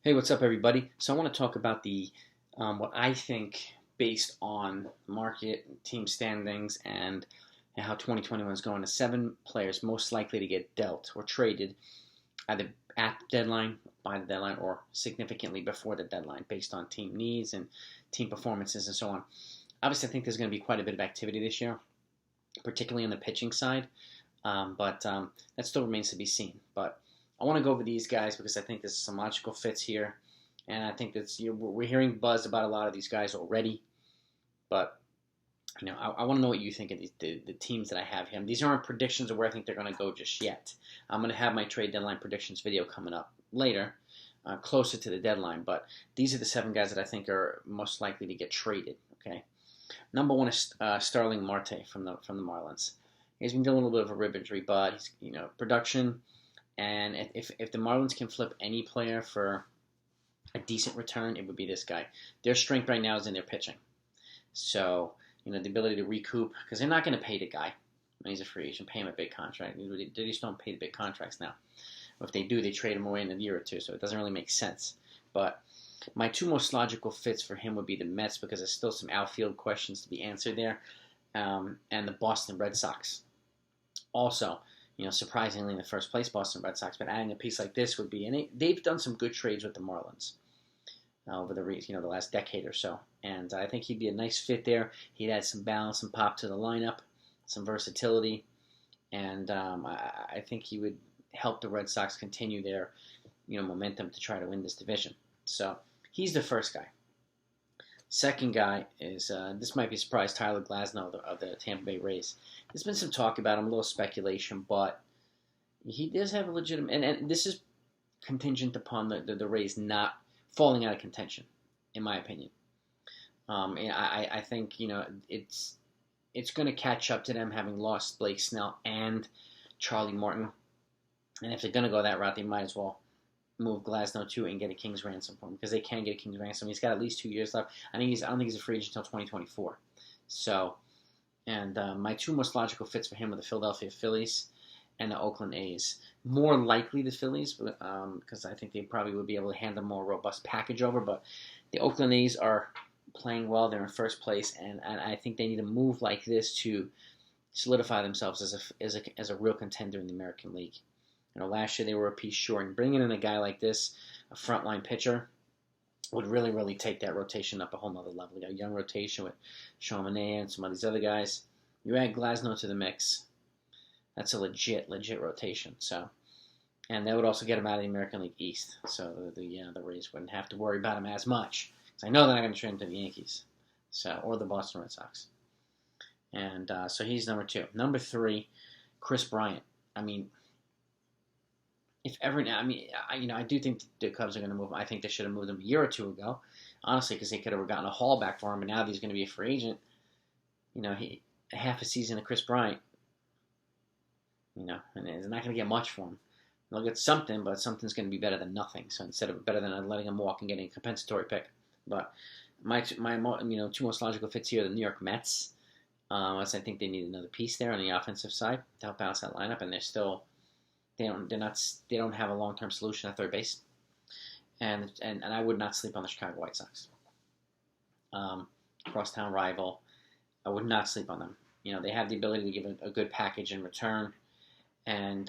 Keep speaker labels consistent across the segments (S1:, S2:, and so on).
S1: Hey, what's up, everybody? So I want to talk about the what I think based on market, team standings, and how 2021 is going. The seven players most likely to get dealt or traded either at the deadline, by the deadline, or significantly before the deadline, based on team needs and team performances and so on. Obviously, I think there's going to be quite a bit of activity this year, particularly on the pitching side, but that still remains to be seen. But I want to go over these guys because I think there's some logical fits here, and I think we're hearing buzz about a lot of these guys already. But I want to know what you think of the teams that I have here. These aren't predictions of where I think they're going to go just yet. I'm going to have my trade deadline predictions video coming up later, closer to the deadline. But these are the seven guys that I think are most likely to get traded. Okay, number one is Starling Marte from the Marlins. He's been dealing with a little bit of a rib injury, but he's production. And if the Marlins can flip any player for a decent return, it would be this guy. Their strength right now is in their pitching. So, the ability to recoup, because they're not going to pay the guy when he's a free agent, pay him a big contract. They just don't pay the big contracts now. Or if they do, they trade him away in a year or two, so it doesn't really make sense. But my two most logical fits for him would be the Mets, because there's still some outfield questions to be answered there, and the Boston Red Sox. Also, surprisingly in the first place, Boston Red Sox, but adding a piece like this would be, and they've done some good trades with the Marlins over the last decade or so, and I think he'd be a nice fit there. He'd add some balance and pop to the lineup, some versatility, and I think he would help the Red Sox continue their momentum to try to win this division. So he's the first guy. Second guy is, this might be a surprise, Tyler Glasnow of the Tampa Bay Rays. There's been some talk about him, a little speculation, but he does have a legitimate, and this is contingent upon the Rays not falling out of contention, in my opinion. And I think, it's going to catch up to them having lost Blake Snell and Charlie Morton. And if they're going to go that route, they might as well move Glasnow too and get a king's ransom for him, because they can get a king's ransom. He's got at least 2 years left. I don't think he's a free agent until 2024. So, and my two most logical fits for him are the Philadelphia Phillies and the Oakland A's. More likely the Phillies, because I think they probably would be able to hand a more robust package over. But the Oakland A's are playing well. They're in first place, and I think they need a move like this to solidify themselves as a real contender in the American League. Last year they were a piece short, and bringing in a guy like this, a frontline pitcher, would really, really take that rotation up a whole nother level. You got a young rotation with Sean Manaea and some of these other guys. You add Glasnow to the mix, that's a legit rotation. So, and that would also get him out of the American League East. So the Rays wouldn't have to worry about him as much, because I know they're not going to trade him to the Yankees, or the Boston Red Sox. And so he's number two. Number three, Kris Bryant. If ever now, I do think the Cubs are going to move him. I think they should have moved him a year or two ago, honestly, because they could have gotten a haul back for him. But now that he's going to be a free agent, half a season of Kris Bryant, and they're not going to get much for him. They'll get something, but something's going to be better than nothing. So instead of better than letting him walk and getting a compensatory pick, but my two most logical fits here are the New York Mets. As I think they need another piece there on the offensive side to help balance that lineup, and they're still. They don't have a long-term solution at third base, and I would not sleep on the Chicago White Sox. Crosstown rival, I would not sleep on them. They have the ability to give a good package in return, and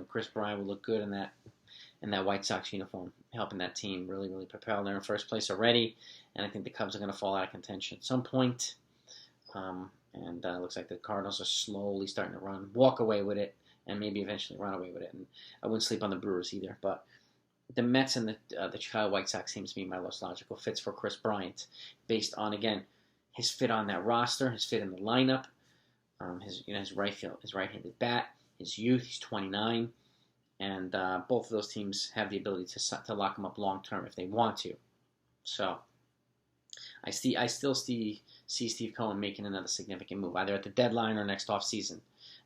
S1: Kris Bryant will look good in that White Sox uniform, helping that team really, really propel. They're in first place already, and I think the Cubs are going to fall out of contention at some point. And looks like the Cardinals are slowly starting to walk away with it, and maybe eventually run away with it. And I wouldn't sleep on the Brewers either. But the Mets and the Chicago White Sox seems to be my most logical fits for Kris Bryant, based on, again, his fit on that roster, his fit in the lineup, his right-handed bat, his youth. He's 29, and both of those teams have the ability to lock him up long term if they want to. So I still see Steve Cohen making another significant move, either at the deadline or next off season.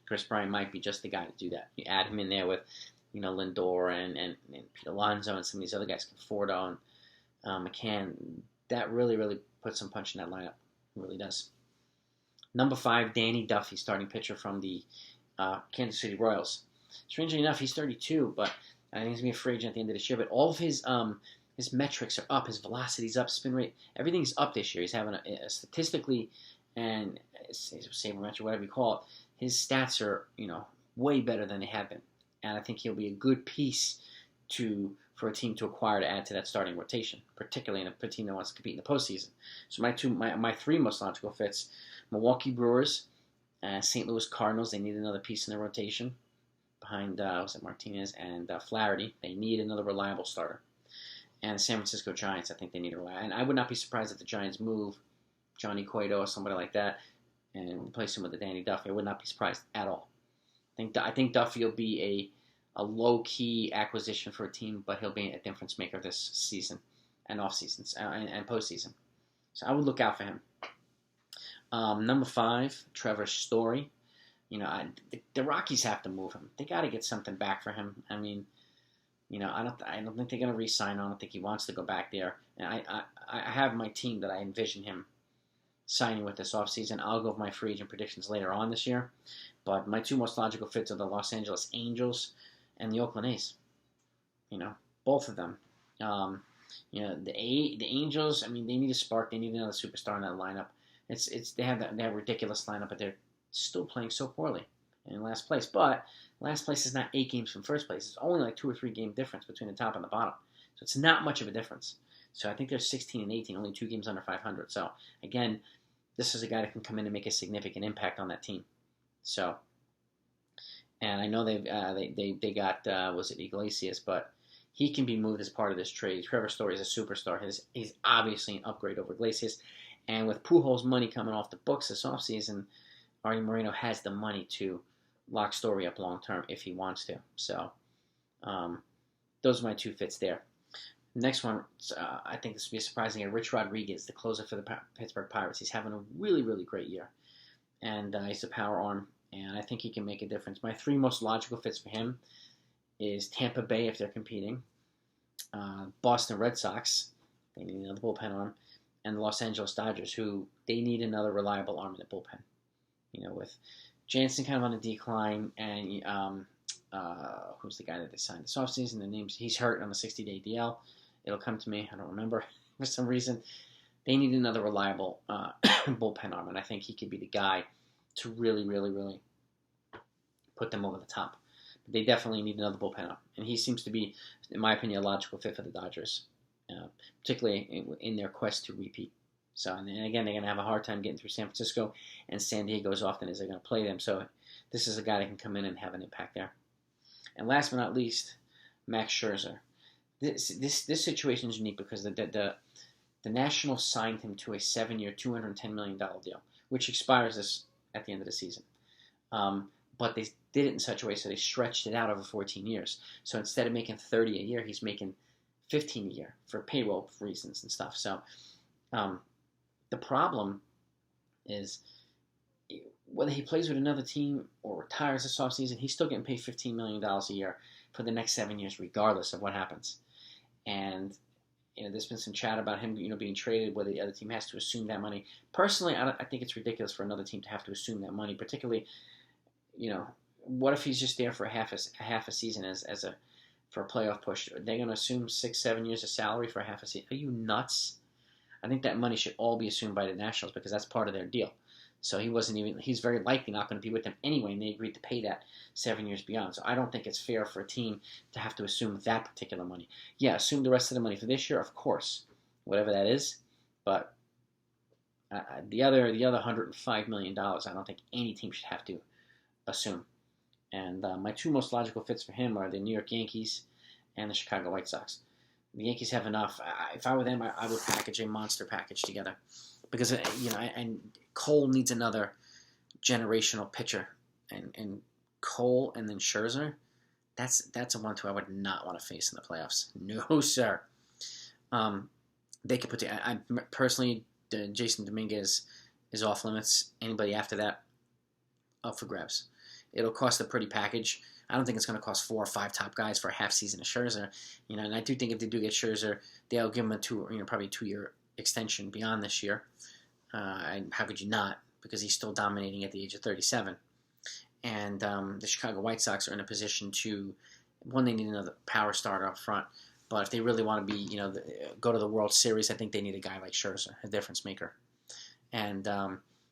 S1: Kris Bryant might be just the guy to do that. You add him in there with, Lindor and Pete Alonso and some of these other guys, Conforto and McCann. That really, really puts some punch in that lineup. It really does. Number 5, Danny Duffy, starting pitcher from the Kansas City Royals. Strangely enough, he's 32, but I think he's going to be a free agent at the end of this year. But all of his his metrics are up, his velocity's up, spin rate, everything's up this year. He's having a statistically and sabermetric, whatever you call it, his stats are way better than they have been, and I think he'll be a good piece for a team to acquire to add to that starting rotation, particularly in a team that wants to compete in the postseason. So my three most logical fits: Milwaukee Brewers, St. Louis Cardinals. They need another piece in their rotation behind Martinez and Flaherty. They need another reliable starter. And the San Francisco Giants, I think they need a reliable. And I would not be surprised if the Giants move Johnny Cueto or somebody like that and replace him with a Danny Duffy. I would not be surprised at all. I think Duffy will be a low-key acquisition for a team, but he'll be a difference maker this season and off seasons and postseason. So I would look out for him. Number 5, Trevor Story. The Rockies have to move him. They got to get something back for him. I mean, I don't think they're going to re-sign him. I don't think he wants to go back there. And I have my team that I envision him signing with this offseason. I'll go with my free agent predictions later on this year. But my two most logical fits are the Los Angeles Angels and the Oakland A's. Both of them. The Angels, I mean, they need a spark. They need another superstar in that lineup. They have a ridiculous lineup, but they're still playing so poorly in last place. But last place is not 8 games from first place. It's only like 2 or 3 game difference between the top and the bottom. So it's not much of a difference. So I think they're 16 and 18, only 2 games under 500. So again, this is a guy that can come in and make a significant impact on that team. So, and I know they got was it Iglesias, but he can be moved as part of this trade. Trevor Story is a superstar. He's obviously an upgrade over Iglesias. And with Pujols' money coming off the books this offseason, Artie Moreno has the money to lock Story up long term if he wants to. So those are my 2 fits there. Next one, I think this would be surprising. Rich Rodriguez, the closer for the Pittsburgh Pirates. He's having a really, really great year. And he's a power arm, and I think he can make a difference. My 3 most logical fits for him is Tampa Bay if they're competing, Boston Red Sox, they need another bullpen arm, and the Los Angeles Dodgers, who they need another reliable arm in the bullpen. With Jansen kind of on a decline, and who's the guy that they signed this offseason? He's hurt on a 60-day DL. It'll come to me. I don't remember for some reason. They need another reliable bullpen arm, and I think he could be the guy to really, really, really put them over the top. But they definitely need another bullpen arm, and he seems to be, in my opinion, a logical fit for the Dodgers, particularly in their quest to repeat. So, and again, they're going to have a hard time getting through San Francisco and San Diego as often as they're going to play them. So this is a guy that can come in and have an impact there. And last but not least, Max Scherzer. This situation is unique because the Nationals signed him to a 7-year, $210 million deal, which expires at the end of the season. But they did it in such a way so they stretched it out over 14 years. So instead of making $30 a year, he's making $15 a year for payroll reasons and stuff. So the problem is whether he plays with another team or retires this offseason, he's still getting paid $15 million a year for the next 7 years, regardless of what happens. And there's been some chat about him, being traded, whether the other team has to assume that money. Personally, I think it's ridiculous for another team to have to assume that money. Particularly, what if he's just there for a half a season for a playoff push? Are they going to assume 6-7 years of salary for a half a season? Are you nuts? I think that money should all be assumed by the Nationals because that's part of their deal. So he's very likely not going to be with them anyway, and they agreed to pay that 7 years beyond. So I don't think it's fair for a team to have to assume that particular money. Yeah, assume the rest of the money for this year, of course, whatever that is. But the other $105 million, I don't think any team should have to assume. And my 2 most logical fits for him are the New York Yankees and the Chicago White Sox. The Yankees have enough. If I were them, I would package a monster package together. Because, and Cole needs another generational pitcher. And Cole and then Scherzer, that's a 1-2 I would not want to face in the playoffs. No, sir. They could put personally, Jason Dominguez is off limits. Anybody after that, up for grabs. It'll cost a pretty package. I don't think it's going to cost 4 or 5 top guys for a half season of Scherzer. And I do think if they do get Scherzer, they'll give him probably a 2-year extension beyond this year. And how could you not? Because he's still dominating at the age of 37. And the Chicago White Sox are in a position to, one, they need another power starter up front, But if they really want to be, go to the World Series, I think they need a guy like Scherzer, a difference maker. And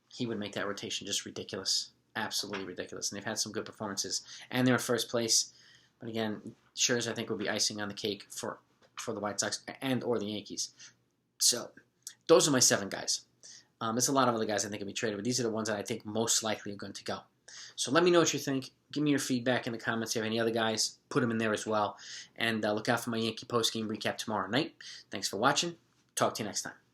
S1: he would make that rotation just ridiculous. Absolutely ridiculous. And they've had some good performances. And they're in first place. But again, Scherzer, I think, will be icing on the cake for the White Sox and or the Yankees. So those are my 7 guys. There's a lot of other guys I think will be traded, but these are the ones that I think most likely are going to go. So let me know what you think. Give me your feedback in the comments. If you have any other guys, put them in there as well. And look out for my Yankee postgame recap tomorrow night. Thanks for watching. Talk to you next time.